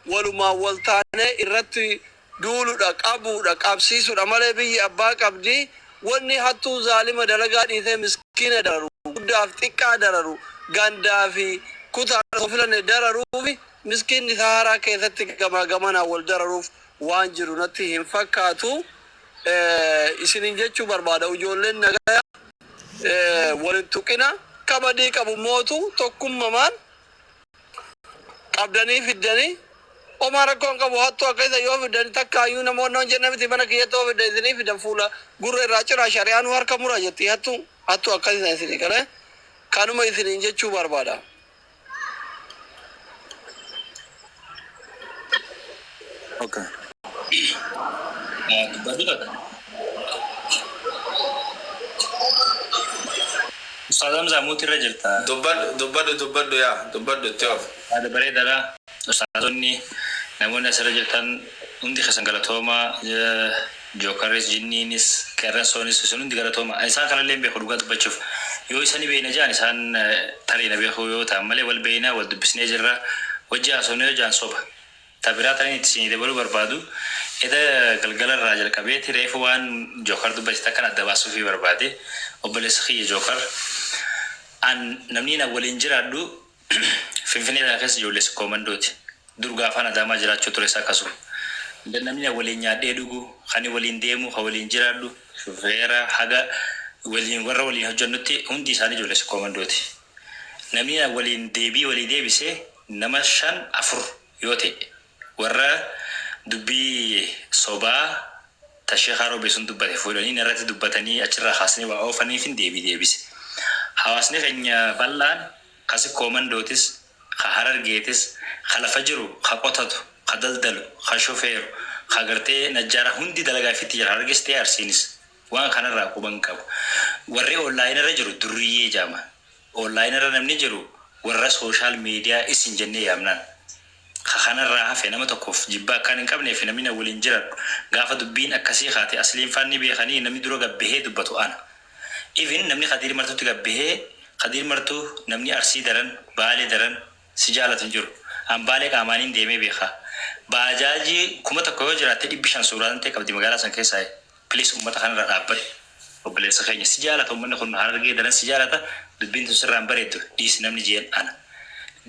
ولما والتاني إرتي دولو أبو أبسيسو أمالي بي أباك أبدي واني حتو ظالم دلقات إذا مسكين درارو قداف تكا درارو غاندا في كتار خفلن درارو في مسكين نثارا كيثا تكا غمانا والدرارو وانجرو نتهم فكاتو إسنين جيتشو بربادا وجولين نغايا ولنتقنا كبدي كبو موتو توكم ممان قبدني في الدني وما ركون كبو هاتو كذا يوم في الدني تكايو نمو نونجنا بتبنا كياتو في الدني في دفولا غور راچرا شريان وار كمورا جتي هاتو كذا سيني كره كانوا ما يسنين جيتشو بربادا اوكي بدلك استاذ زاموتي رجلتا دبادو يا دبادو تيوف هذا بريد لا استاذني نمونا سرجلتان عندي خسنغلاتوما جوكاريس جنينيس كرنسونيس سنون دغلاتوما انسان كان لين بيخدوغات بچف يو سني بينا جان انسان تري نبي خو يو تعمل والبينا ودبسني جرا وجا سونيو جان صبح تبراتني تسيني دبلو بربادو إذا قلقل الراجل كبيت ريفوان جوكر دبستا كان دباسو في بربادي وبلسخي جوكر an namni na walin jiraaddu finfinneedhaa keessa ijoolleessa koomandooti dur gaafaan adaamaa jiraachuu ture isaa kasu namni na waliin nyaadhee dhugu kan waliin deemu kan waliin jiraaddu shufeera haga waliin warra waliin hojjannutti hundi isaanii ijoolleessa koomandooti namni na waliin deebisee nama 5-4 yoo ta'e warra dubbii sobaa tasheekaroo beesun dubbate fuudhanii irratti dubbatanii achirraa haasanii waa oofaniif hin deebise hawaasni keenya bal'aan kasi koomandootis ka harargeetis ka lafa jiru ka qotatu ka daldalu ka shofeeru ka gartee najjaara hundi dalagaa fitti jira harargeestee arsiinis waan kanarraa quban qabu warri online irra jiru durriyyee jaama online irra namni jiru warra social media isin jennee yaamnaan ka kanarraa hafe nama tokkoof jibbaa akkaan hin qabneef namni na waliin jiran gaafa dubbiin akkasii kaate asliin faanni beekanii namni dura gabbahee dubbatu ana even namni qadir martu tigabbahee qadir martu namni arsii daran baale daran sijaalatu jiru an baale qaamaniin deemee beeka baajaaji kuma tokko yoo jiraate 500 suuraan ta'e qabdi magaalaa san keessaa please ummata kanarra dhaabbadhu obboleessa keenya sijaalatu ummanni kun harargee daran sijaalata dubbiin sirraan bareedu dhiis namni jeen ana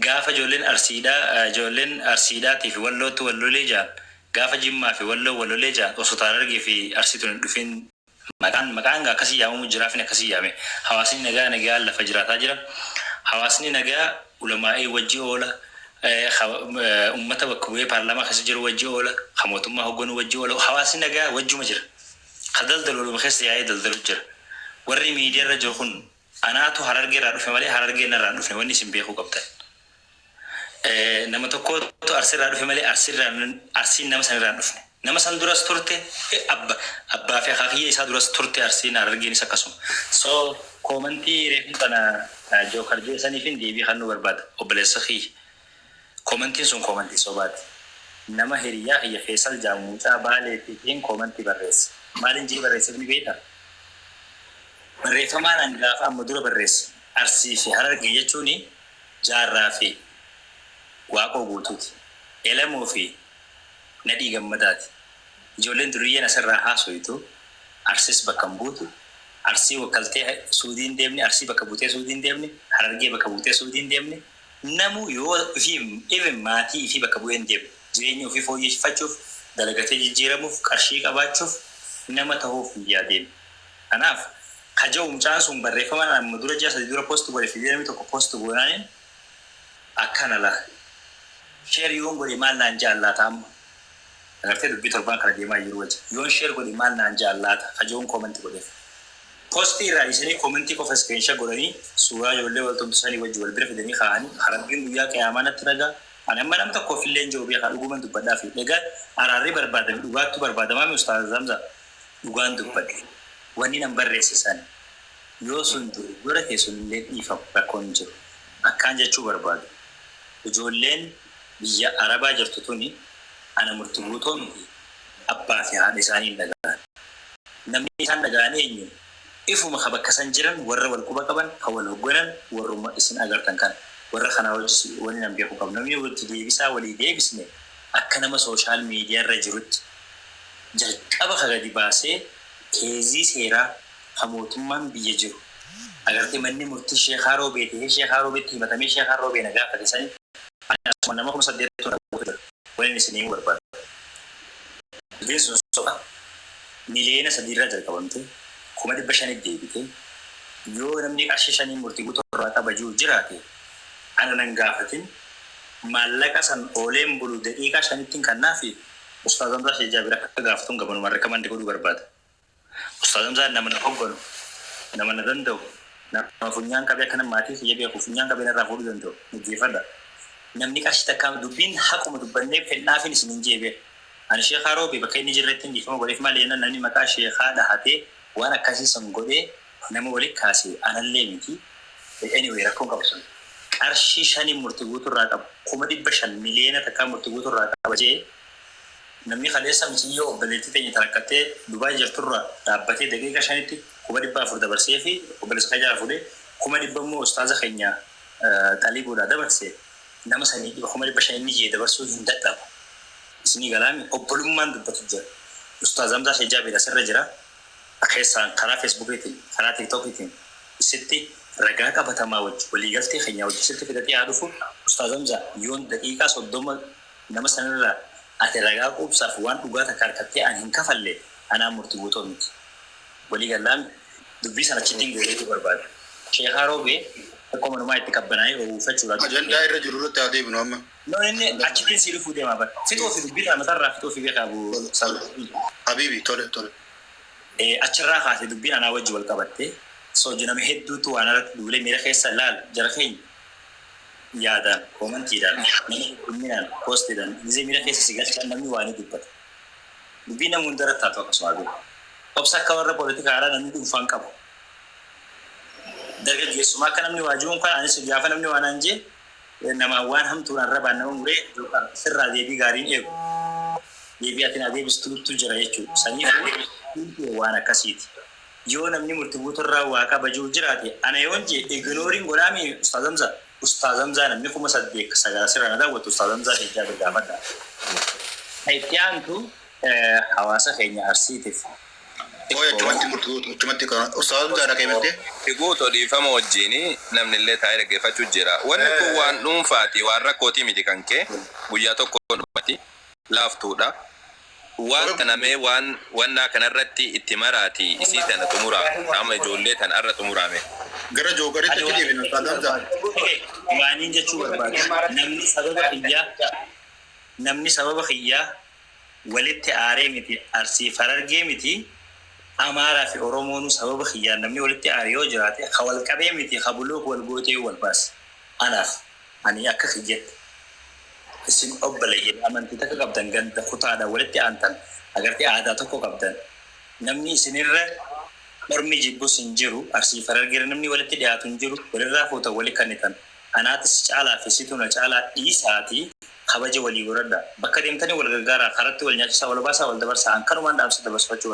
gaafa ijoolleen arsiidaatii fi wallootti wallolee jaan gaafa jimmaa fi wallolee jaan osoo harargee fi arsiituun dhufin maqaan akkasii yaamamu jiraafin akkasii yaame hawaasni nagaa lafa jiraataa jira hawaasni nagaa ulamaa'ee wajji oola ummata bakka bu'ee paarlaamaa keessa jiru wajji oola mootummaa hogganu wajji oola hawaasni nagaa wajjuma jira ka daldalu ulama keessa yaa'ee daldalu jira warri miidiyaa irra jiru kun anaatu harargee irraa dhufe malee harargee irraa dhufe wanni isin beekuu qabdan nama tokkotu arsii irraa dhufe malee arsiin nama san irraa dhufne nama san duras turte abbaa fi akaakiyyee isaa duras turte arsiin harargeen isa akkasuma so koomantii reefin tana jookar jeesaniifin deebii kan nu barbaada obboleessa kiyya koomantiin sun koomantii sobaati nama hiriyaa kiyya Feesal Jaamuucaa Baaleetiin koomantii barreessa maaliin jii barreessa ni beekta barreeffamaan an gaafa amma dura barreessa arsii fi harargee jechuun jaarraa fi waaqoo guutuuti elamoo fi nadhii gammadaati ijoolleen duriyyeen asirraa haasoitu arsis bakka buutu arsii wakkaltee suudiin deemni arsii bakka buutee suudiin deemni harargee bakka buutee suudiin deemni namu yoo fi even maatii fi bakka bu'een deemni jireenya ofii fooyyeffachuuf dalagatee jijjiiramuuf qarshii qabaachuuf nama ta'uuf yaadeen kanaaf kaja'umcaan sun barreeffamaan amma dura jaasa dura post godhe fideemii tokko post godhaniin akkana la share yoon godhe maal naan jaallata amma agartee dubbii torbaan kana deemaa jiru wajji yoon share godhe maal naan jaallata kajoon koomentii godhe post irraa isanii koomentii qofa screenshot godhanii suuraa ijoollee waltumtu sanii wajji wal bira fidanii kaa'anii harargeen guyyaa qiyaamanatti ragaa ani amma nam tokko fillee hin jiru beekaa dhuguman dubbadhaa fi egaa araarri barbaadame dhugaattu barbaadamaa mi ustaaz Zamza dhugaan dubbadhe wanni nan barreessisan yoo sun dura keessun illee dhiifamu rakkoon jiru akkaan jechuu barbaadu ijoolleen biyya arabaa jirtu tuni ana murtii guutoo miti abbaa fi haadha isaanii dhagaan namni isaan dhagaan eenyu ifuma bakka san jiran warra wal quba qaban kan wal hogganan warruma isin agartan kan warra kana wajji wani nan beeku qabna namni walitti deebisaa walii deebisne أكنا ما سوشيال ميديا رجرت جل أبا خدي باسه كيزي سيرا خموتمان بيجرو أگر تمني مرتي شيخ هارو بيته شيخ هارو بيته متى شيخ هارو بينجا فدسني أنا أسمع نما خمسة ديتون وين نسيني وربا بيس سوكا ملينا سديرة جل كبنته كم أدي بشاني ديبته يو نمني أشيشاني مرتي بوتو راتا بجو جراته أنا ننجافتين مالك أصلا أولم بلو دقيقة شانتين كنا في أستاذ أمزا شجابيرا كغافتون قبل مرة كمان تقولوا برباد أستاذ أمزا نمنا حقنو نمنا دندو نما فنيان كبيا كنا ماتي سجابيا كفنيان كبيا نرافود دندو نجيفدا نمني كاشتا كام دبين حكم دبني في نافين سنجيبه أنا شيخ هاروبي بكي نجرتين دي فما وليف مالينا نني مكا شيخ هذا هاتي وأنا كاسي سنقودي نمو وليك كاسي أنا اللي ميكي anyway ركون قبسون أرشي شاني مرتبوط الراتب كومدي بشان مليانة تكا مرتبوط الراتب وجه نمني خليسا مسيو بلتي تاني تركتي دبي جرتورا تابتي دقيقة شانتي كومدي بافور دبرسيفي وبلس خجا فودي كومدي بمو أستاذ خينيا طالب ولا دبرسي نما سني كومدي بشان نيجي دبرسو زندتا سني كلامي أبلومان دبتجر أستاذ أمزا شجابي دسر جرا أخيسان خلا فيسبوك يتي خلا تيك توك يتي ستي رجاء كبتما وجه وليجلتي خينيا وجه ستي في دتي عارفه أستاذ أمزا يون دقيقة صدوم نما سنلا أترجع كوب سافوان وقعت كاركتي أنا هنكفل لي أنا مرتبوطه ميت ولي قلنا دبي سنة تشتين قولي برباد شيخ هاروبي أكو منو ما يتكبرناي وفتشوا أجن داير جرورة تعدي بنوما لا إني أشتين سيرو فودي ما بعد فتو في دبي أنا ترى فتو في بيت أبو حبيبي تولى أشرا خاص دبي أنا وجه والكبتة سوجنا مهدو تو أنا دولي ميرا خيس سلال جرخين يادا كومنتي دان منين بوست دان زي ميرا خيس سيجال كان نمي واني دبت دبينا مندرة تاتو كسوادو أبسا كورة بوليتيكا على نمي دفان كابو درجة جسما كان نمي واجون كان أنا سجافا نمي وانانجي نما وان هم تورا ربا نمي سر ديبي غارين إيو ديبي أتنا ديبي ستوتو جرايتشو سني وانا كسيتي يو نمني مرتبوط الروا كبجو جراتي أنا يونجي إغنورين غرامي أستاذ أمزا نمني كم صدق سجاسر أنا ده أستاذ أمزا هيجاب الجامعة هيتيان تو حواسة خيني أرسيتف هو تمتي مرتبوط تمتي كان أستاذ أمزا ركيمتي يقول دي فما وجيني نمن اللي تاير كيف تجرا وانا كوان نوم فاتي واركوتي ميدي كانكي وياتو كون باتي لافتودا وان تنامي وان كان رتي اتماراتي اسيتنا تمورا اما جوليت ان ارت تمورامي غير جو غير تجي بين أستاذ أمزا وانين جتشو نمني سبب خيا ولت آريمتي أرسي فرارجيمتي أمارا في أورومونو سبب خيا نمني ولت آريو جراتي خوال كبيمتي خبلوك والبوتي والباس أنا أكا خيجت اسم أبلي أمن تتك قبضان قد خطادا ولت أنتن أغرتي عاداتكو قبضان نمني سنر أرمي جيبو سنجرو أرسي فرارجير نمني ولت دياتون جرو ولرا فوتا ولي كانتن أنا تسعالا في سيتون أجعالا إيساتي خباجة ولي وردا بكريم تاني والغارة خرطي والنجسة والباسة والدبرسة أنكر وان دامسة دبس فجو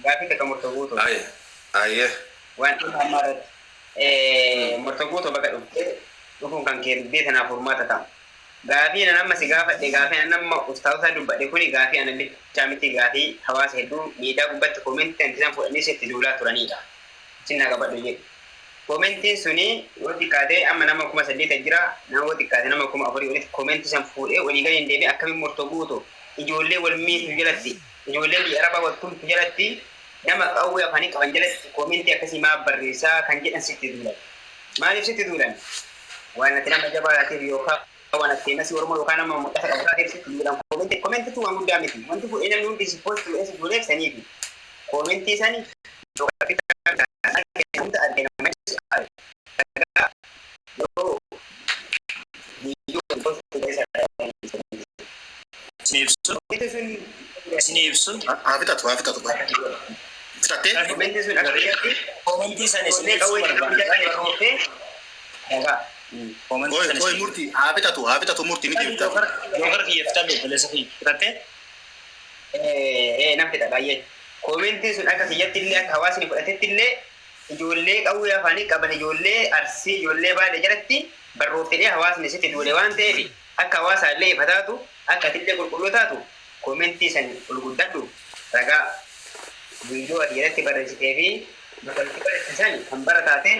غافي تك مرتبوطو أيه وان أمارت مرتبوطو بقى يكون كان كير بيتنا فورماتا تام غافي أنا نما سيغافة دي غافي أنا نما أستاذ دبا دي كوني غافي أنا بيتشامتي غافي حواس هدو ميدا قبت كومنت تنتظام فوق نيسي تدولا ترانيدا سنة قبت دي كومنتين سوني ودي كادي أما نما كوما سدي تجرا نما ودي كادي نما كوما أفري ولي كومنت سنفوري ولي غاين ديبي أكمل مرتبوطو يجولي والميت جلتي يجولي دي أربعة والكل جلتي نما أول فاني كمان جلت كومنت أكسي ما بريسا كان جدا ستة دولار ما نفس ستة دولار وأنا تنام جبارة تبيوكا وأنا تناسي ورمو لوكانا ما متأخر أوقات ستة دولار كومنت تو عمود دامتي وأنت فو إنا نقول بيسبوست وإنس دولار سنيدي كومنت سني Snipsu. Habitat. Koi murti habitat murti miti. Jogar ki yeftalo belesafi. Tate? Namfita baay'ee. Koomenti sun akka kiyyattillee akka hawaasni fudhatettillee ijoollee qawwee afaanii qaban ijoollee arsii ijoollee baadiyyaa jalatti barruufilee hawaasni sitti duule waan ta'eef akka hawaasaa illee ifataatu akka tillee qulqulluu taatu koomentii san gurguddadhu ragaa viidiyoo adii irratti barreessitee fi bakka itti barreessisan kan bara taate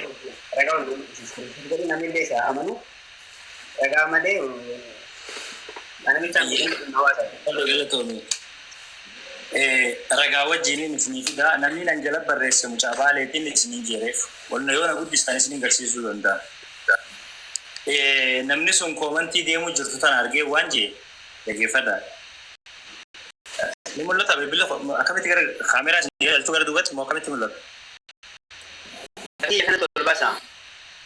ragaa wal gurguddisiisu namni illee isaa amanu ragaa malee anamicha hawaasaa. Ragaa wajjiniin isinii fidaa namni nan jala barreesse mucaa baaleetiin isinii jeereef walna yoo na guddistan isinii garsiisuu danda'a. Namni sun koomantii deemuu jirtu tan argee waan jee dhaggeeffadha. Ni mul'ata bilbila akkamitti gara kaameraa isin galchuu gara duubatti moo akkamitti mul'ata?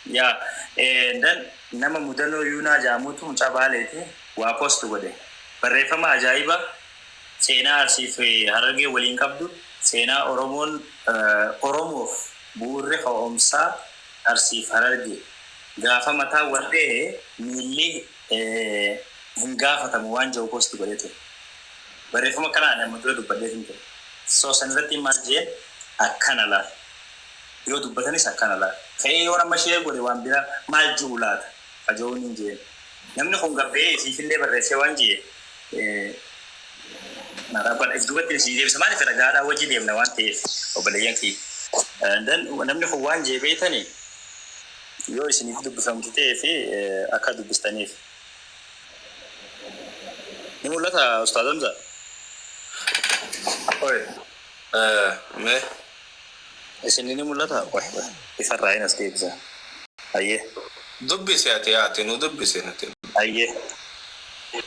Yaa dan nama mudannoo yuunaa jaamuutu mucaa baaleeti waa poostu godhe barreeffama ajaa'iba seenaa Arsii fi Harargee waliin qabdu seenaa Oromoof bu'uurri ka'umsaa Arsii fi Harargee gaafa mataa warree miilli hin gaafatamu waan jiru poostu godhe ture. Barreeffama kanaa nama dura dubbadhee hin ture. So sanirratti maal jeen akkana laata. Yoo dubbatanis akkana laata. Ka'ee yoo nama ishee godhe waan biraa maal jiru laata. Ajoon hin jeen. Namni kun gabbee siifillee barreessee waan jee Naraban ifduwatti si deebisa maaliif ragaadhaa wajji deemna waan ta'eef obboleeyyan kee. Namni kun waan jee beektanii yoo isiniif dubbifamtu ta'ee fi akka dubbistaniif. Ni mul'ata Ustaaz Hamza? Oi. Me. Isin ni mul'ata? Ifarraa hin as deebisa. Ayyee. Dubbise ati nu dubbise nati. Ayyee.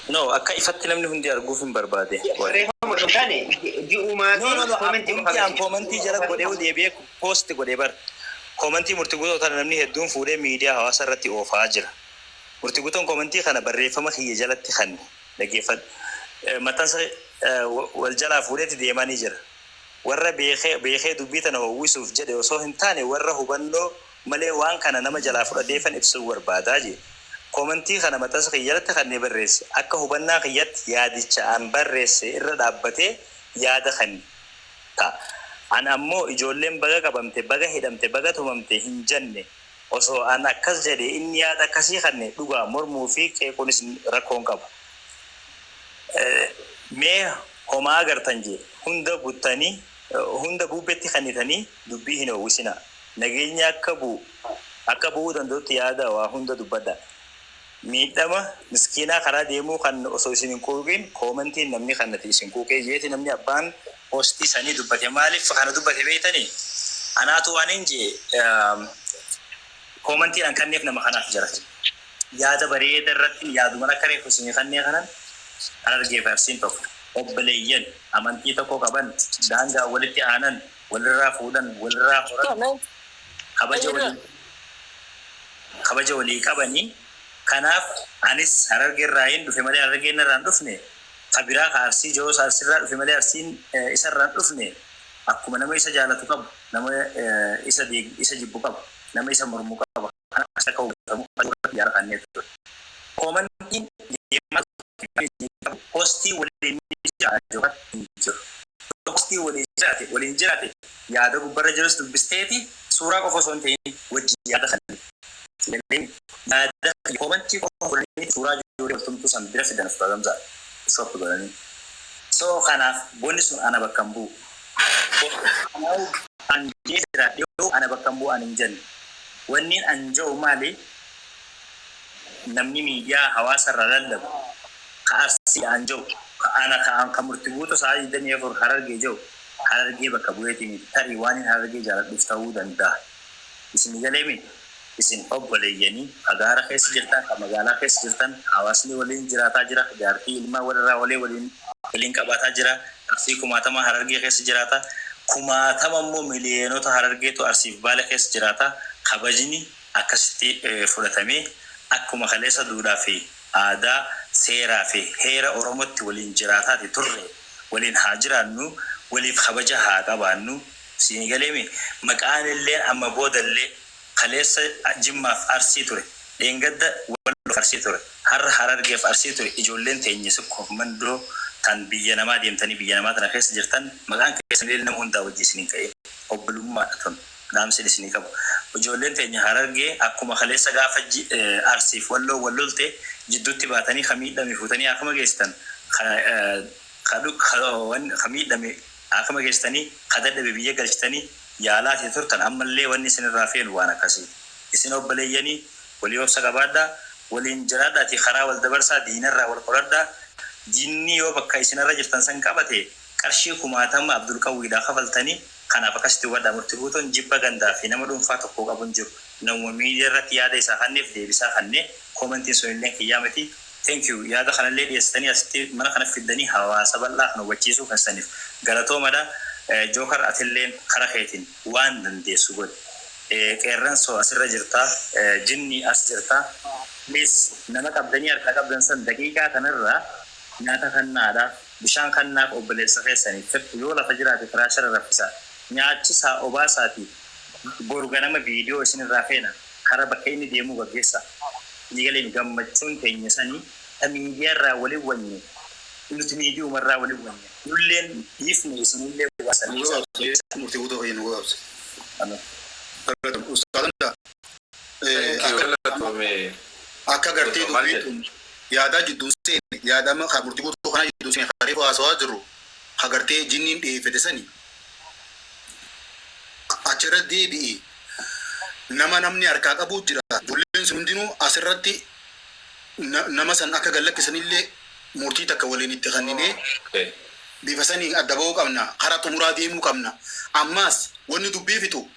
No, akka ifatti namni hundi arguuf hin barbaade. Koomantii jala godhee deebi'ee poosti godhee bar. Koomantii murtiguutotaan namni hedduun fuudhee miidiyaa hawaasa irratti oofaa jira. Murtiguutoon koomantii kana barreeffama kiyya jalatti kan dhaggeeffadhu. Maxxansa wal jalaa fuudheetti deemanii jira. Warra beekee dubbii tana hawwisuuf jedhe osoo hin taane warra hubannoo malee waan kana nama jalaa fudhateeffan ibsuu barbaadaa jira. Koomantii kana maxxansa kiyya jalatti kan barreesse akka hubannaa kiyyatti yaadicha an barreesse irra dhaabbatee yaada kan ta'a. An ammoo ijoolleen baga qabamte baga hidhamte baga tumamte hin jenne osoo an akkas jedhe inni yaada akkasii kanne dhugaa mormuu fi qeequunis rakkoon qaba. Mee homaa agartan jee hunda buttanii hunda buubetti kannitanii dubbii hin hawwisina. Nageenya akka bu'uu danda'utti yaada waa hunda dubbadha. Miidhama miskiinaa karaa deemuu kan osoo isin hin quuqin koomantiin namni kannati isin quuqee jeeti namni abbaan postii sanii dubbate maaliif kana dubbate beektanii anaatu waan hin jee koomantiin an kanneef nama kanaaf jarate yaada bareeda irratti yaaduma akka reefu isin kannee kanan Harargee fi Arsiin tokko obboleeyyan amantii tokko qaban daangaa walitti aanan walirraa fuudhan walirraa horan kabaja walii qabanii. Kanaaf anis Harargee irraa hin dhufe malee Harargee irraa hin dhufne kabiraa ka Arsii jiruu Arsii irraa dhufe malee Arsiin isa irraa hin dhufne akkuma nama isa jaalatu qabu nama isa jibbu qabu nama isa mormu qabu kan akka hubatamu yaara kanneen ture. Koomantiin deemaa postii waliin jiru. Postii waliin jiraate yaada gubbarra jirus dubbisteeti suuraa qofa osoo hin ta'in wajjin yaada kanneen. Ada komentar komponen surah juri waktu san bira fidan program za shop golani so kana bonus ana bakambu mau anje radio ana bakambu aninjan wannin anjo mali namni media hawasa ralallab ka Arsi anjo ka ana ka an kamurtibuto sai dan yefur Harargee bakka bu'eetiin tarii waan hin Harargee jaaladhuuf ta'uu danda'a isin galeemi isin obboleeyyanii agaara keessa jirtan kan magaalaa keessa jirtan hawaasni waliin jiraataa jira jaartii ilmaa walirraa waliin qabaataa jira Arsii kumaatama Harargee keessa jiraata kumaatama immoo miliyoonota Harargeetu Arsiif Baale keessa jiraata kabajni akkasitti fudhatamee akkuma kaleessa duudhaa fi aadaa seeraa fi heera Oromootti waliin jiraataati turre waliin haa jiraannu waliif kabaja haa qabaannu siin galeemi maqaan illee amma boodallee kaleessa Jimmaaf Arsii ture deengadda wal Arsii ture har'a Harargeef Arsii ture ijoolleen teenye sukko mandoo tan biyya namaa deemtanii biyya namaa tana keessa jirtan maqaan keessan illee nama hundaa wajji isiniin ka'e obbolummaadha tun dhaamsi isinii qabu. Ijoolleen teenya Harargee akkuma kaleessa gaafa Arsiif wallolte jidduutti baatanii kamiidhame fuutanii akkuma geessan kamiidhame akkuma geessanii kadadhabe biyya galchitanii yaalaa turtan ammallee wanni isinirraa feenu waan akkasii. Isin obboleeyyanii walii obsa qabaadhaa waliin jiraadhaati karaa wal dabarsaa diinarraa wal qoradhaa. Diinni yoo bakka isinirra jirtan san qabate qarshii 60 Abdul Qawwiidhaa kafaltanii kanaaf akkasitti wadhaa murtii guutuun jibba gandaa fi nama dhuunfaa tokko qabuun jiru. Namuma miidiyaa irratti yaada isaa kanneef deebisaa kannee koomentiin sun illee kiyyaamati. Thank you. Yaada kanallee dhiyeessitanii asitti mana kana fiddanii hawaasa bal'aa kan hubachiisuu kan saniif galatoomadha. Jookar atilleen karaa keetiin waan dandeessu godhe. Qeerransoo asirra jirtaa, jinni as jirtaa. Please nama qabdanii harka qabdan san daqiiqaa kanarraa nyaata kannaadhaaf bishaan kannaaf obboleessa keessaniif yoo lafa jiraate firaashara raffisaa nyaachisaa obaasaati boru ganama viidiyoo isinirraa feena karaa bakka inni deemuu gaggeessa. Nigaleen gammachuun teenya sanii miidiyaarraa waliin wanyee nuti miidiyuumarraa waliin wanyee nulleen dhiifne isinillee waasanii murtii guutuu fayyadu gogaabsa. Akka gartee dubbiin yaada jidduun seene yaada murtii guutuu kana jidduun seene kan reefu haasawaa jiru hagartee jinniin dhiyeeffate sanii achirra deebi'ee namni harkaa qabu jira. Ijoolleen sun hundinuu asirratti nama san akka gallakkisanillee murtii takka waliin itti kanninee bifa sanii adda ba'uu qabna. Karaa xumuraa deemuu qabna. Ammaas wanni dubbii fitu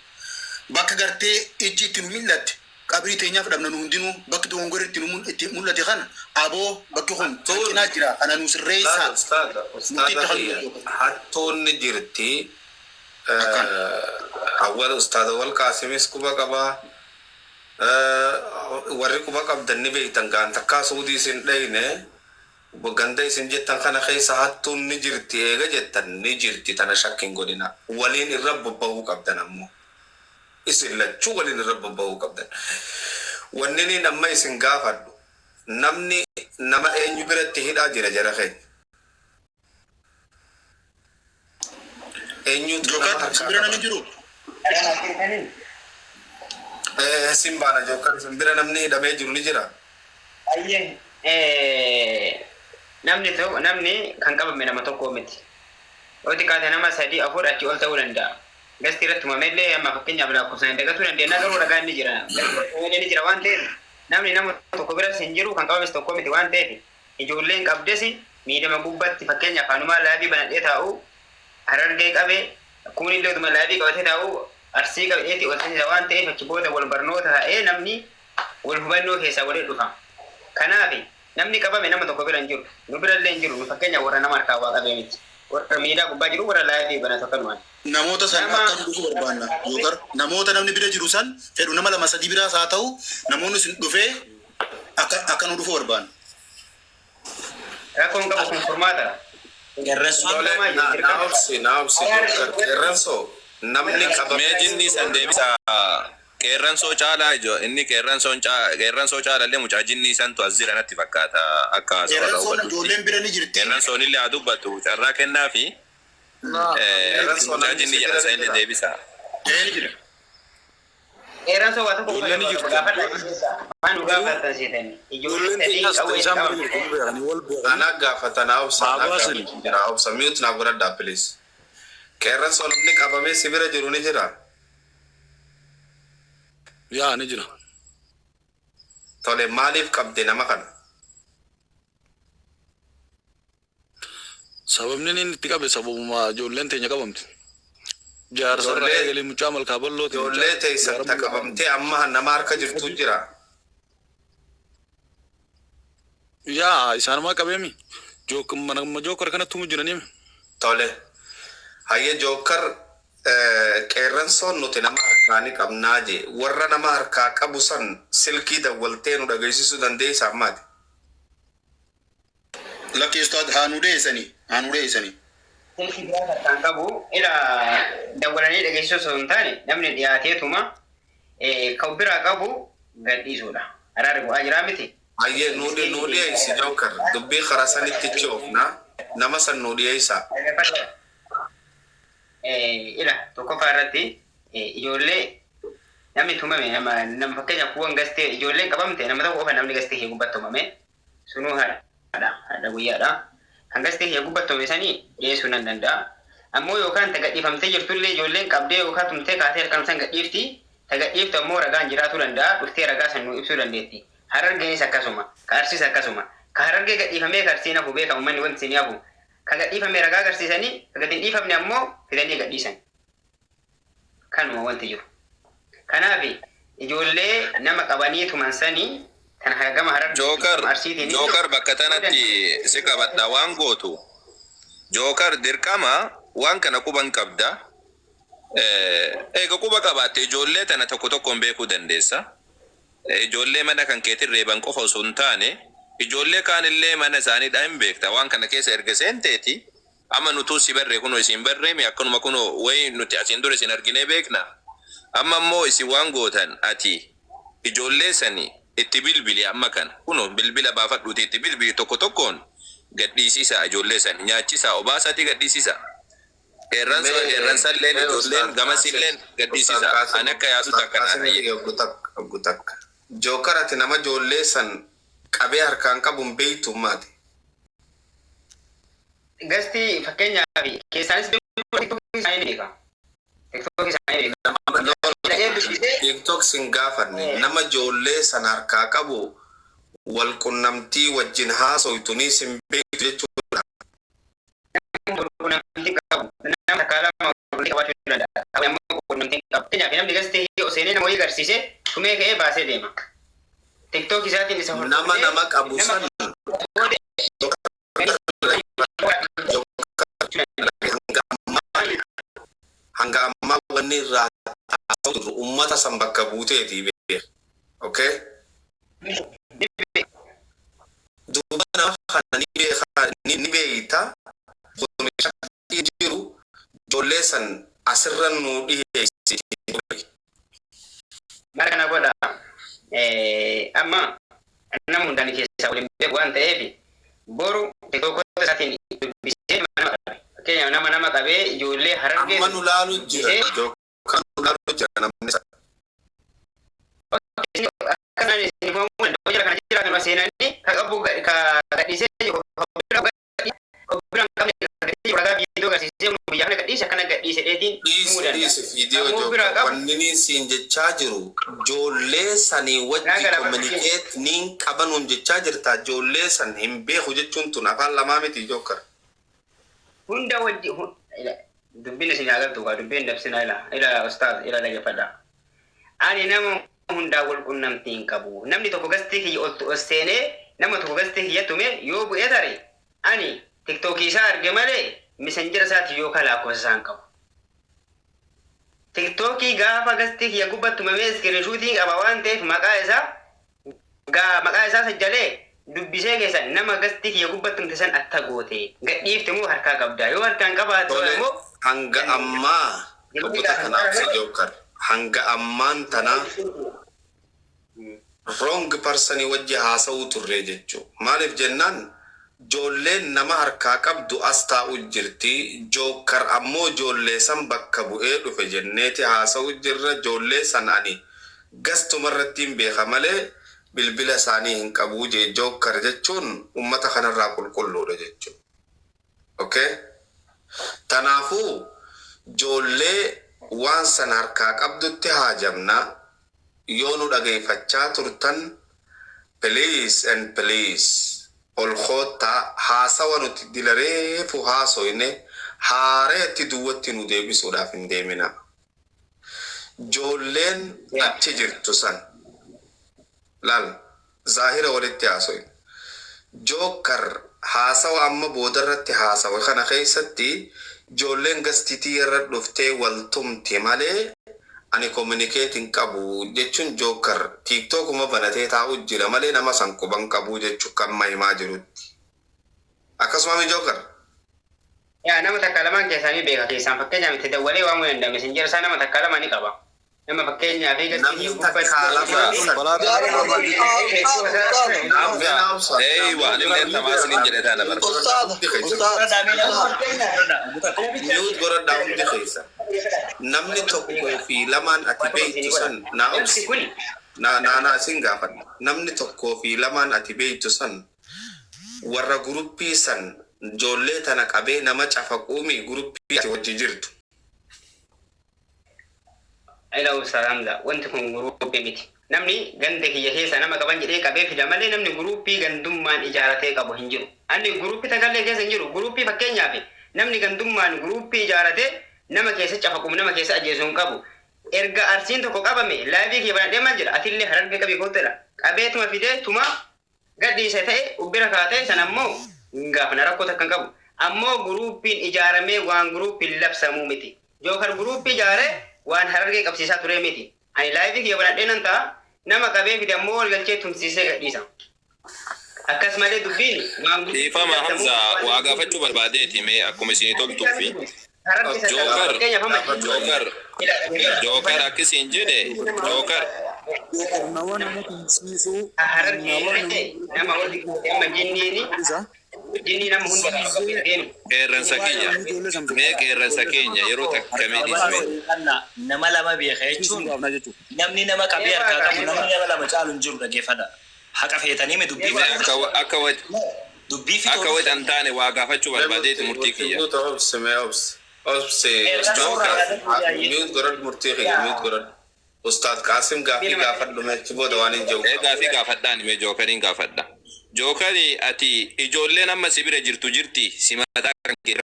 bakka gartee ijji itti nu millatte qabrii teenyaaf dhabna nu hundinuu bakki dogongorri itti mul'ate kana aboo bakki kun hanqinaa jira. Kana nu sirreessaa murtii itti kannu hattoonni jirti. Awwal ustaada wal qaasimis quba qabaa. Warri quba qabdanni beektan gaan takkaa suudii isin dhayne ganda isin jettan kana keessa hattuun ni jirti eega jettan ni jirti tana shakkin godina waliin irra bobba'uu qabdan ammoo isin lachuu waliin irra bobba'uu qabdan. Wanni ni amma isin gaafadhu namni nama eenyu biratti hidhaa jira jara keenya. Eenyutu Jookar bira namni jiru. Simbaana Jookar bira namni hidhamee jiru ni jira. Namni kan qabame nama tokko miti. Oti kaate nama 3 4 achi ol ta'uu danda'a. Gasti irratti mameellee amma fakkeenyaaf lakkoofsaan dagatuu dandeenya garuu ragaan ni jira. Ni jira waan ta'eef namni nama tokko bira hin jiru kan qabames tokko miti waan ta'eef ijoolleen qabdes miidhama gubbatti fakkeenyaaf anumaa laabii banadhee taa'u Harargee qabee kun illee utuma laabii qabatee taa'u Arsii qabeetii ol ta'e waan ta'eef achi booda wal barnoota ta'ee namni wal hubannoo keessaa waliin dhufa. Kanaaf namni qabame nama tokko bira hin jiru. Nu bira illee hin jiru. Nu fakkeenyaaf warra nama harkaa waa qabee miti. Warra miidhaa gubbaa jiru warra laabii banatu akkanumaan. Namoota san akka dhufuu barbaanna. Jookar namoota namni bira jiru san fedhu nama 2 3 biraas haa ta'u namoonni sun dhufee akka nu dhufuu barbaanna. Rakkoon qabu kun furmaata. Qeerransoo namni qabamee jinni san deebisa qeerransoo caalaa ijo inni qeerransoo caalaallee mucaa jinni santu as jira natti fakkaata akka Qeerransoon ijoolleen bira ni jirti. qeerransoon illee haa dubbatu carraa kennaa fi mucaa jinni jedha isa illee deebisa. Qeerransoo waa tokko waan nu gaafatan seetanii ijoolleen ana gaafatana obsa mute na godhadhaa please. Qeerransoo namni qabamee si bira jiru ni jira. Yaa ni jira. Tole maaliif qabde nama kana? Sababni inni itti qabe sababuma ijoolleen teenya qabamte. Jaarsarraa eegalee mucaa malkaa bal'ooti. Ijoollee teessan qabamtee amma nama harka jirtu jira. Yaa isaanuma qabeemi. Jookar kanatti humu jiranii. Tole. Hayya Jookar qeerransoon nuti nama harkaanii qabnaa jee warra nama harkaa qabu san silkii dawwaltee nu dhageessisuu dandeessaa ammaati. Lakkeessitoota haa nu deessanii. silkii biraa kan qabu ila dawwalanii dhageessisuu osoo hin taane namni dhiyaateetuma kan biraa qabu gadhiisuudha. Araari bu'aa jiraa miti. Hayyee nu dhiyeessi Jookar dubbii karaa sanitti coofna nama san nu dhiyeessaa. Ila tokkoffaa irratti ijoollee namni tumame nama fakkeenya kuwan gastee ijoolleen qabamte nama tokko qofa namni gastee gubbattomame sunuu haadha guyyaadha. Kan gastee gubbattomame sanii dhiyeessuu nan danda'a. Ammoo yookaan tagadhiifamtee jirtullee ijoolleen qabdee yookaan tumtee kaatee harkaan san gadhiifti. Tagadhiiftu ammoo ragaan jiraachuu danda'a. Dhuftee ragaa san nuu ibsuu dandeetti. Harargeenis akkasuma. Ka Arsiis akkasuma. Ka Harargee gadhiifamee Arsiin hafu beekamu manni wanti isin hafu. Ka gadhiifamee ragaa agarsiisanii ka gadi hin dhiifamne ammoo fidanii gadhiisan. Kanuma wanti jiru. Kanaaf ijoollee nama qabanii tuman sanii kan hagama Harargee Jookar bakka tanatti si qabadha waan gootu. Jookar dirqama waan kana quban qabda. Eega quba qabaatte ijoollee tana tokko tokkoon beekuu dandeessa. Ijoollee mana kan keetiin reeban qofa osoo hin taane ijoollee kaanillee mana isaaniidhaa hin beekta. Waan kana keessa erga seenteeti amma nutuu si barree kunoo isin barreemi akkanuma kunoo wayi nuti asiin dura isin arginee beekna. Amma immoo isin waan gootan ati ijoollee sanii itti bilbili amma kana kunoo bilbila baafadhuuti itti bilbili tokko tokkoon gadhiisisaa ijoollee sanii nyaachisaa obaasatii gadhiisisaa. Erransalleen ijoolleen gamasilleen gadhiisisaa. Ani akka yaadu takka. Jookar ati nama ijoollee san qabee harkaan qabuun beektu maati? Gasti fakkeenyaaf keessaanis beeka. TikTok sin gaafanne nama ijoollee san harkaa qabu wal qunnamtii wajjin haasoytunii sin beektu jechuudha. Namni gastee seenee nama wayii agarsiise tumee ka'ee baasee deema. TikTok isaatiin isa nama qabu san hanga ammaa wanni irraa ummata san bakka buuteetii beeku. Okay? Duuba nama kana ni beeyta jiru ijoollee san asirra nuu dhiyeessi. Mara kana godha amma nama hundaan keessaa waliin beeku waan ta'eef boru TikTokota isaatiin dubbisee fakkeenyaaf nama qabee ijoollee Harargee amma nu laalu jira kan nu laalu jira namni isa akkanaan isin foomuu danda'u jira kana jira kan seenanii ka qabu ka gadhiisee biraan qabne ragaa viidiyoo agarsiisee guyyaa kana gadhiise akkana gadhiise dheetiin himuu danda'a. Viidiyoo Jookar wanni siin jechaa jiru ijoollee sanii wajji kominikeet niin qabanuun jechaa jirta ijoollee san hin beeku jechuun tun afaan lamaa miti Jookar. Hunda wajji dubbiin isin agartu kaa dubbiin dabsina ila ustaaz ila layyafadha. Ani nama hundaa wal qunnamtii hin qabu. Namni tokko gastii kiyya ol seenee nama tokko gastii kiyya tume yoo bu'ee tare ani TikTokii isaa arge malee messenjera isaati yoo kalaakkoo isaan qabu. TikTokii gaafa gastii kiyya gubbattumamee iskirinshuutii qaba waan ta'eef maqaa isaa sajjalee dubbisee keessan nama gastii kiyya gubbattumte san atta goote gadhiifte moo harkaa qabda yoo harkaan qabaate immoo hanga ammaa goota kanaaf si Jookar hanga ammaan tana wrong person wajji haasa'uu turre jechuu maaliif jennaan ijoolleen nama harkaa qabdu as taa'u jirti Jookar ammoo ijoollee san bakka bu'ee dhufe jenneeti haasa'u jirra ijoollee san ani gastumarratti hin beeka malee bilbila isaanii hin qabu jee Jookar jechuun ummata kanarraa qulqulluudha jechuudha. Okay? Tanaafuu ijoollee waan san harkaa qabdutti haajamna yoo nu dhageeffachaa turtan please and please ol khoota haasawa nuti dilareefu haasoyne haareetti duwwatti nu deebisuudhaaf hin deemina. Ijoolleen achi jirtu san laal zaahira walitti haasoyne Jookar haasawa amma boodarratti haasawa kana keessatti ijoolleen gastitii irra dhuftee waltumti malee ani communicating qabu jechuun Jookar TikTokuma banatee taa'u jira malee nama san quban qabu jechuun kan mahimaa jirutti. Akkasuma mi Jookar? Yaa nama takka lamaan keessaanii beeka keessaan fakkeenyaaf itti dawwalee waamuu danda'a messenjera isaa nama takka lama ni qaba. nama fakkeenyaa fi namni gastii takka lama ايوه لله تماس نجد انا برضه Nuut gora daawwiti keessa namni tokko fi lamaan ati beektu san naa sin gaafadha namni tokko fi lamaan ati beektu san warra guruppii san ijoollee tana qabee nama cafaquumi guruppii ati wajji jirtu. Ila usalamda wanti kun guruppii miti. Namni ganda kiyya keessa nama qaban jedhee qabee fida malee namni guruppii gandummaan ijaaratee qabu hin jiru. Ani guruppii takallee keessa hin jiru. Guruppii fakkeenyaaf namni gandummaan guruppii ijaaratee nama keessa cafaqumu nama keessa ajjeesu hin qabu. Erga arsiin tokko qabame laayivii kiyya bana deemaa jira. Atillee harargee qabii kootedha. Qabeetuma fidee tuma gadhiise ta'e ubbira kaatee san ammoo gaafana rakkoo takka hin qabu. Ammoo guruppiin ijaaramee waan guruppiin labsamuu miti. Jookar guruppii ijaaree waan harargee qabsiisaa ture miti. Ani laayivii kiyya bana dheenan ta'a. Nama qabee fide ammoo walgalchee tumsiisee gadhiisa. Akkas malee dubbiin waan dhiifama Hamza waa gaafachuu barbaadeeti mee akkuma isin toltuu fi jookar akkasiin jedhe jookar nama jinniini jinni nama hunda qeerransa keenya mee qeerransa keenya yeroo takkamee dhiisme nama lama beeka jechuun namni nama qabee harkaa qabu namni nama lama caalu hin jiru dhaggeeffadha. Haqa feetanii mee dubbii akka wajan taane waa gaafachuu barbaadeeti murtii kiyya. Nuut gorad murtii kiyya nuut gorad. Ustaad Qaasim gaafii gaafadhu meechi booda waan hin jiru. Gaafii gaafadhaan mee jookariin gaafadha. Jookari ati ijoolleen amma si bira jirtu jirti si mataa kan keera.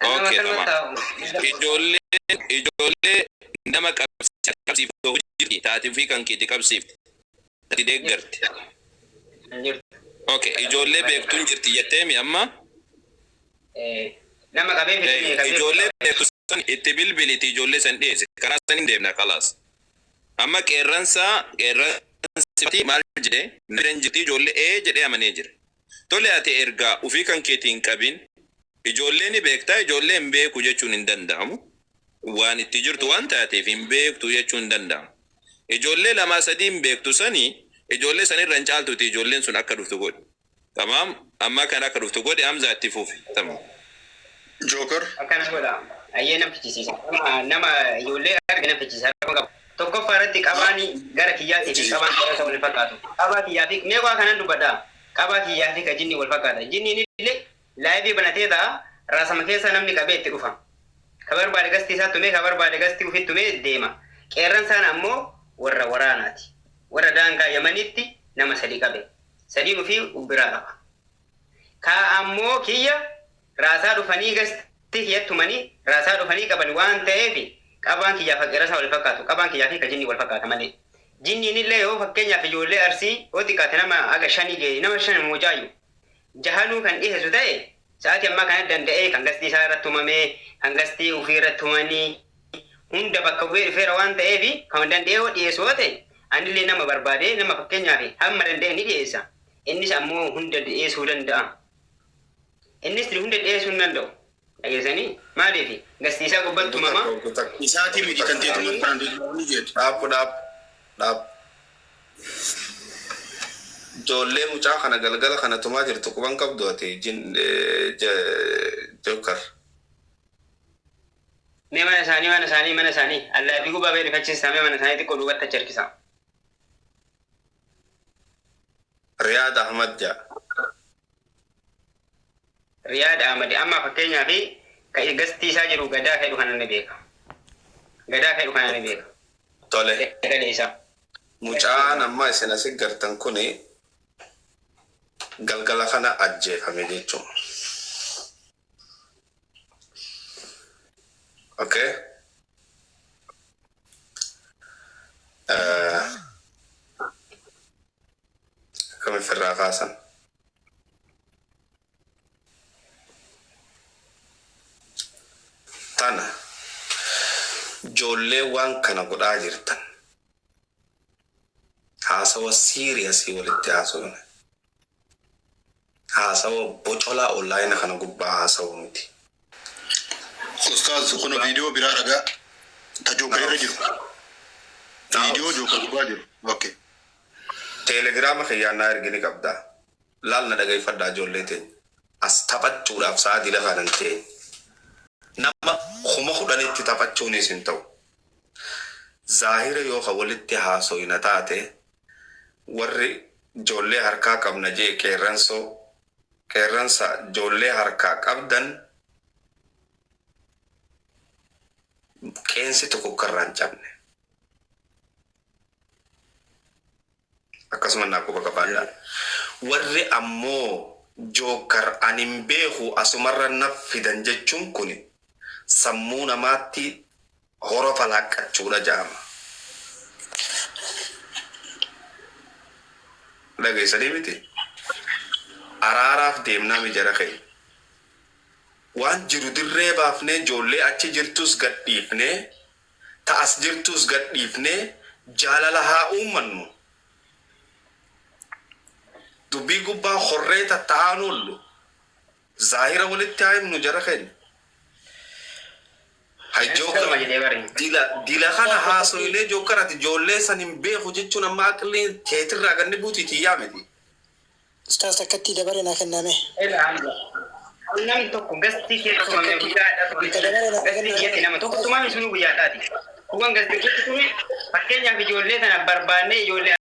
Okay, tamam. Ijoollee nama qabsiiftuu jirti taati fi kan keeti qabsiifti. Ati deeggarti. Okay, ijoollee beektuun jirti jetteemi amma. nama qabee fide Ijoollee beektu san itti bilbiliti ijoollee san dhiyeesse karaa san hin deemna kalaas. Amma qeerransa maal jedhee miidhan jirti ijoollee jedhee amanee jira. Tole ati ergaa ufii kan keetii hin qabin ijoollee ni beektaa ijoollee hin beeku jechuun hin danda'amu. Waan itti jirtu waan taateef hin beektu jechuun hin danda'amu. Ijoollee lamaa sadii hin beektu sanii ijoollee sanirra hin caaltuti ijoolleen sun akka dhuftu godhi. Tamaam amma kan akka dhuftu godhi Hamza itti fuufi. Tamaam. Jookar. Akkana godha. Ayyee nam fichisiisa. Nama ijoollee arga nam fichisiisa qabu. Tokkoffaa irratti qabaanii gara kiyyaatii fi qabaan gara wal fakkaatu. Qabaa kiyyaa fi meeqaa kanan dubbadha. Qabaa kiyyaa fi ka jinni wal fakkaata. Jinniin illee laayivii banatee ta'a raasama keessa namni qabee itti dhufa. Ka barbaade gastii isaa tumee ka barbaade gastii ufit tumee deema. Qeerransaan ammoo warra waraanaati. Warra daangaa Yamanitti nama sadii qabe. Sadiin ufii ubbiraa qaba. Ka ammoo kiyya raasaa dhufanii gastii kiyyattumanii raasaa dhufanii qaban waan ta'eef qabaan kiyyaa fi qeerransaa wal fakkaatu. Qabaan kiyyaa fi ka jinni wal fakkaata malee. Jinniin illee yoo fakkeenyaaf ijoollee arsii yoo xiqqaate nama aga shanii ga'e nama shan muujaayu. Jahanuu kan dhiheessu ta'e sa'aatii ammaa kana danda'ee kan gastii isaa irratti tumamee kan gastii ufii irratti tumanii hunda bakka bu'ee dhufeera waan ta'eef kan danda'ee yoo dhiyeessu yoo ta'e anillee nama barbaadee nama fakkeenyaaf hamma danda'e ni dhiyeessa. Innis ammoo hunda dhiyeessuu danda'a. Innis hunda dhiyeessuu hin danda'u. Dhageessanii maaliif gastii isaa gubbatti tumama. Isaatii miti kan ta'e tuman ni jedhu. Dhaab. Ijoollee mucaa kana galgala kana tumaa jirtu quban qabdu ati Jookar. Mee mana isaanii allaafii gubaa ba'ee rifachiisa mee mana isaanii xiqqoo duubatti achi harkisa. Riyaad Ahmad jaa. Riyaad Ahmad amma fakkeenyaaf gastii isaa jiru gadaa fedhu kana ni beeka. Tole. Galee isaa. Mucaan amma isin asii gartan kuni galgala kana ajjeefame jechuun. Okay. Kami firraa kaasan. Tana ijoollee waan kana godhaa jirtan. Haasawa siiriyasii walitti haasawame. Haasawa bocolaa onlaayina kana gubbaa haasawu miti. أستاذ كنا فيديو برا رجع تجوكري رجل فيديو جوكر باجر أوكي تيليجرام خيانا رجلي كبدا لالنا دعاي فدا جولتين أستفاد شورا فسادي لغانتين نما خما خداني تتفاد شوني سنتو ظاهر يو خولت تهاسو ينتاته ورّي جولي هركا كم نجي كيرنسا جولي هركا كبدن كينسي تكو كران جامنه akkasuma naa kuba kabaadha warri ammoo jookar anin beeku asumarra naffidan jechuun kun sammuu namaatti horofa laaqqachuudha jaama dhageessanii miti araaraaf deemnaa mijara kee waan jiru dirree baafnee joollee achi jirtus gadhiifnee ta'as jirtus gadhiifnee jaalala haa uummannu dubbii gubbaa horreeta ta'anullu zaahira walitti haimnu jara keenya dila kana haasoylee jokkarati joollee san hin beeku jechuun amma aqillee teetirraa ganni buutiiti yaameti Ustaz takkatti dabare naa kenname. Namni tokko gastii keessumame guyyaadha. Gastii keessi nama tokko tumame sunu guyyaadhaati. Kuwan gastii keessi tume fakkeenyaaf ijoollee sana barbaannee ijoollee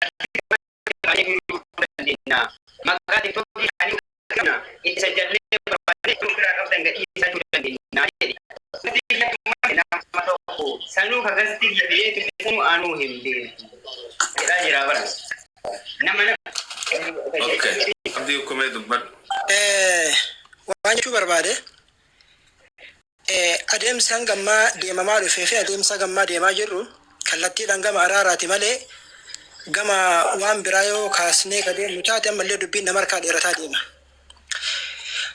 maqaa tiktookii isaanii qabna itti sajjallee barbaannee itti biraa qabdan gadhii isaa juu dandeenya jedhe. Nama tokko sanuu ka gastii jedhee sanuu aanuu hin beeku. Jedhaa jira bara. Nama Okay. Abdi hukumee dubbadhu. Waan jechuu barbaade adeemsa hangammaa deemamaa dhufee fi adeemsa gammaa deemaa jirru kallattiidhaan gama araaraati malee gama waan biraa yoo kaasnee ka deemnu taate ammallee dubbiin nama harkaa dheerataa deema.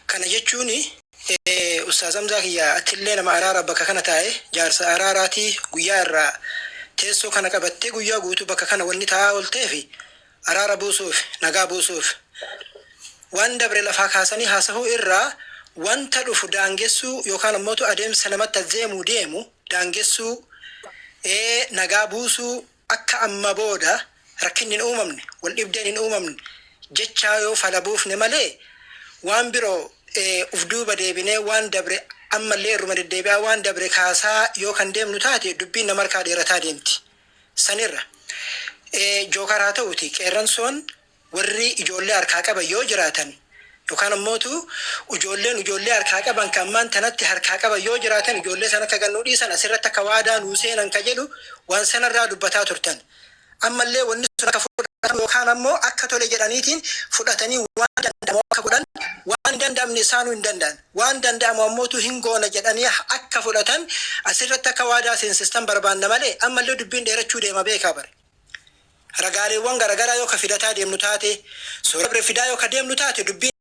Kana jechuun Ustaaz Hamzaa kiyya atillee nama araara bakka kana taa'e jaarsa araaraatii guyyaa irraa teessoo kana qabattee guyyaa guutuu bakka kana wanni taa'aa ooltee fi araara buusuuf nagaa buusuuf waan dabre lafaa kaasanii haasa'uu irraa wanta dhufu daangessuu yookaan ammoo adeemsa namatti azeemuu deemu daangessuu nagaa buusuu akka amma booda rakkinni hin uumamne wal dhibdeen hin uumamne jechaa yoo fala buufne malee waan biroo uf duuba deebinee waan dabre ammallee irruma deddeebi'aa waan dabre kaasaa yoo kan deemnu taate dubbiin nama harkaa dheerataa deemti sanirra. Jookaraa ta'uti qeerransoon warri ijoollee harkaa qaban yoo jiraatan yookaan ammootu ijoollee harkaa qaban kan ammaan tanatti harkaa qaban yoo jiraatan ijoollee sana akka gannuu dhiisan asirratti akka waadaa nuu seenan ka jedhu waan sanarraa dubbataa turtan. Ammallee wanni sun akka fudhatan yookaan ammoo akka tole jedhaniitiin fudhatanii waan danda'amu akka godhan waan danda'amne isaanuu hin danda'an waan danda'amu ammootu hin goona jedhanii akka fudhatan asirratti akka waadaa seensistan barbaanna malee ammallee dubbiin dheerachuu deema beekaa bare. Ragaaleewwan garagaraa yoo ka fidataa deemnu taate soora bira fidaa yoo ka deemnu taate dubbiin